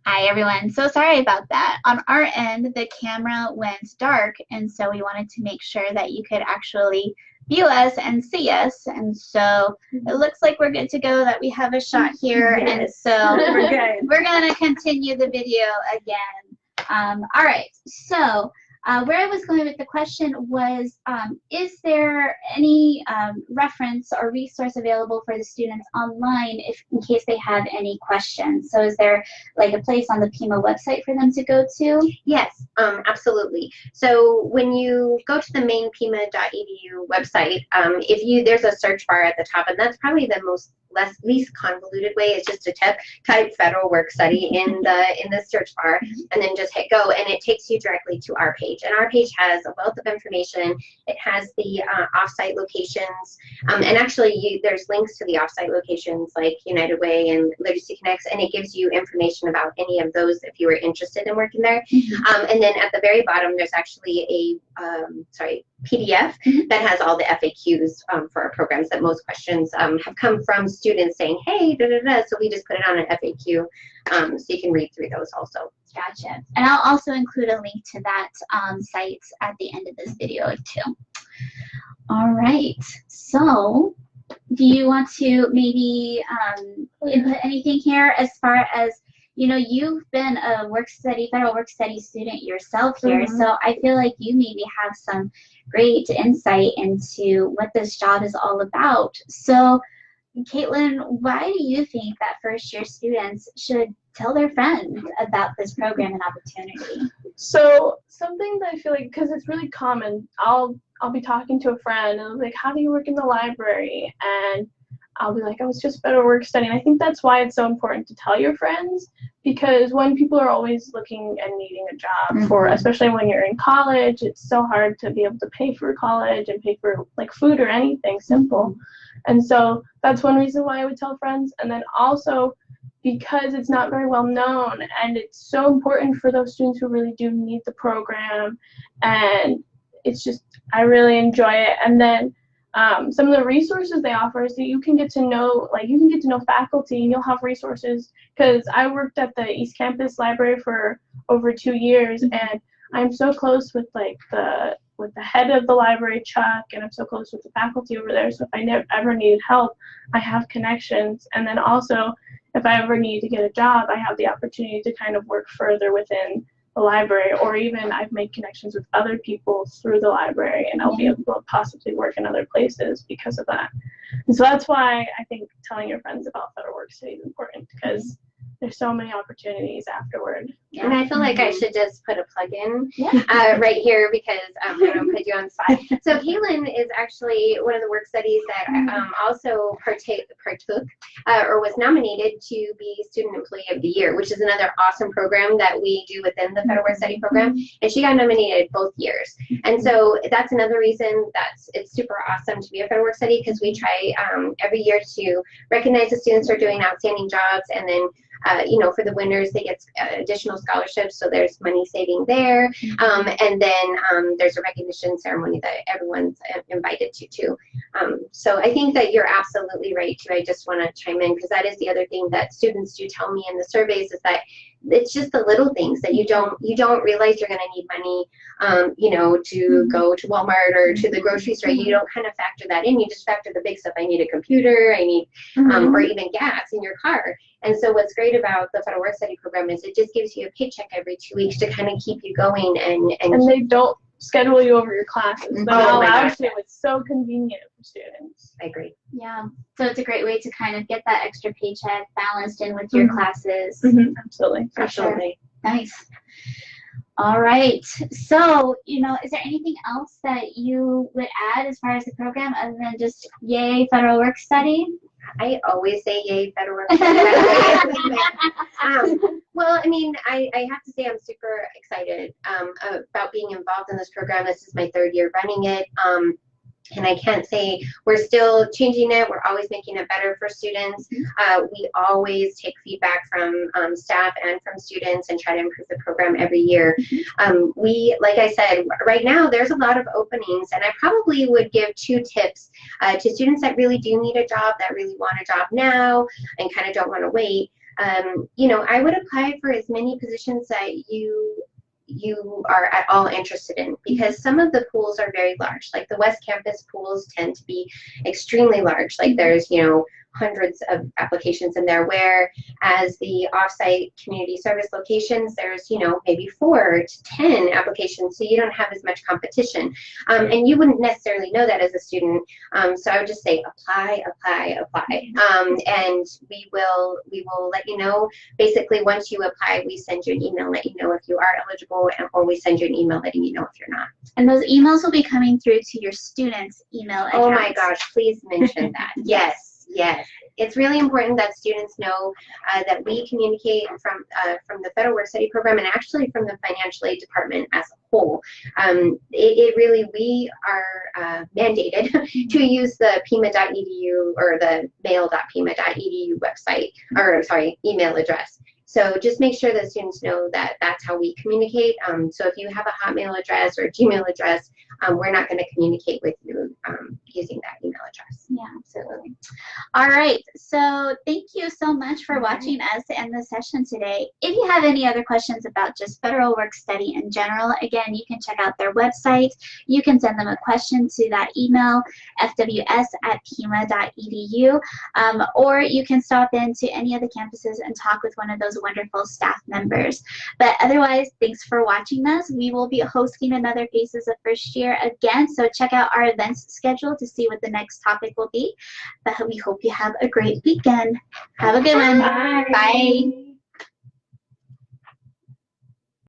Hi everyone. So sorry about that. On our end, the camera went dark, and so we wanted to make sure that you could actually view us and see us. And so it looks like we're good to go, that we have a shot here. Yes. And so We're good. we're going to continue the video again. All right. So where I was going with the question was, is there any reference or resource available for the students online in case they have any questions? So is there like a place on the Pima website for them to go to? Yes, absolutely. So when you go to the main pima.edu website, there's a search bar at the top, and that's probably the least convoluted way. Is just to type federal work study in the search bar, and then just hit go, and it takes you directly to our page. And our page has a wealth of information. It has the offsite locations, and actually there's links to the offsite locations like United Way and Literacy Connects, and it gives you information about any of those if you were interested in working there. And then at the very bottom, there's actually a PDF that has all the FAQs for our programs. That most questions have come from students saying, hey, da da da. So we just put it on an FAQ, so you can read through those also. Gotcha. And I'll also include a link to that site at the end of this video too. All right. So do you want to maybe input anything here as far as, you know, you've been a federal work study student yourself here, so I feel like you maybe have some great insight into what this job is all about. So, Caitlin, why do you think that first-year students should tell their friends about this program and opportunity? So something that I feel like, because it's really common, I'll be talking to a friend and I'm like, how do you work in the library? And I'll be like, I was just federal work study. And I think that's why it's so important to tell your friends, because when people are always looking and needing a job especially when you're in college, it's so hard to be able to pay for college and pay for like food or anything simple. And so that's one reason why I would tell friends. And then also because it's not very well known, and it's so important for those students who really do need the program. And it's just, I really enjoy it. And then some of the resources they offer is that you can get to know faculty, and you'll have resources, because I worked at the East Campus Library for over 2 years, and I'm so close with like the head of the library, Chuck, and I'm so close with the faculty over there. So if I ever needed help, I have connections. And then also, if I ever need to get a job, I have the opportunity to kind of work further within the library, or even I've made connections with other people through the library, and I'll be able to possibly work in other places because of that. And so that's why I think telling your friends about federal work study is important, because there's so many opportunities afterward. Yeah. And I feel like I should just put a plug in right here, because I don't put you on the spot. So Caitlin is actually one of the work studies that also partook or was nominated to be Student Employee of the Year, which is another awesome program that we do within the Federal Work Study program. And she got nominated both years. And so that's another reason that it's super awesome to be a Federal Work Study, because we try every year to recognize the students who are doing outstanding jobs, and then for the winners, they get additional scholarships, so there's money saving there. And then there's a recognition ceremony that everyone's invited to too. So I think that you're absolutely right too. I just want to chime in, because that is the other thing that students do tell me in the surveys, is that it's just the little things that you don't realize you're going to need money, to go to Walmart or to the grocery store. You don't kind of factor that in. You just factor the big stuff. I need a computer, I need, or even gas in your car. And so what's great about the Federal Work Study program is it just gives you a paycheck every 2 weeks to kind of keep you going. And they don't schedule you over your classes. They're not allowed to. It's so convenient for students. I agree. Yeah. So it's a great way to kind of get that extra paycheck balanced in with your classes. Absolutely. Absolutely. Sure. Nice. All right. So, is there anything else that you would add as far as the program other than just yay Federal Work Study? I always say yay Federal Work Study. Well, I mean, I have to say I'm super excited about being involved in this program. This is my 3rd year running it. And I can't say we're still changing it. We're always making it better for students. We always take feedback from staff and from students and try to improve the program every year. Like I said, right now there's a lot of openings, and I probably would give 2 tips to students that really do need a job, that really want a job now and kind of don't want to wait. I would apply for as many positions that you are at all interested in, because some of the pools are very large. Like the West Campus pools tend to be extremely large. Like there's, hundreds of applications in there, whereas the offsite community service locations, there's, maybe 4 to 10 applications, so you don't have as much competition. And you wouldn't necessarily know that as a student. So I would just say apply. And we will let you know. Basically, once you apply, we send you an email, let you know if you are eligible, or we send you an email letting you know if you're not. And those emails will be coming through to your students' email account. Oh my gosh, please mention that. Yes. It's really important that students know that we communicate from the Federal Work Study Program, and actually from the Financial Aid Department as a whole. We are mandated to use the pima.edu or the mail.pima.edu website, or sorry, email address. So just make sure that students know that that's how we communicate. So if you have a Hotmail address or a Gmail address, we're not going to communicate with you using that email address. Yeah, absolutely. All right. So thank you so much for watching us to end the session today. If you have any other questions about just federal work study in general, again, you can check out their website. You can send them a question to that email, fws@pima.edu, or you can stop into any of the campuses and talk with one of those wonderful staff members. But otherwise, thanks for watching us. We will be hosting another Faces of First Year again, so check out our events schedule to see what the next topic will be. But we hope you have a great weekend. Have a good one. Bye. Bye.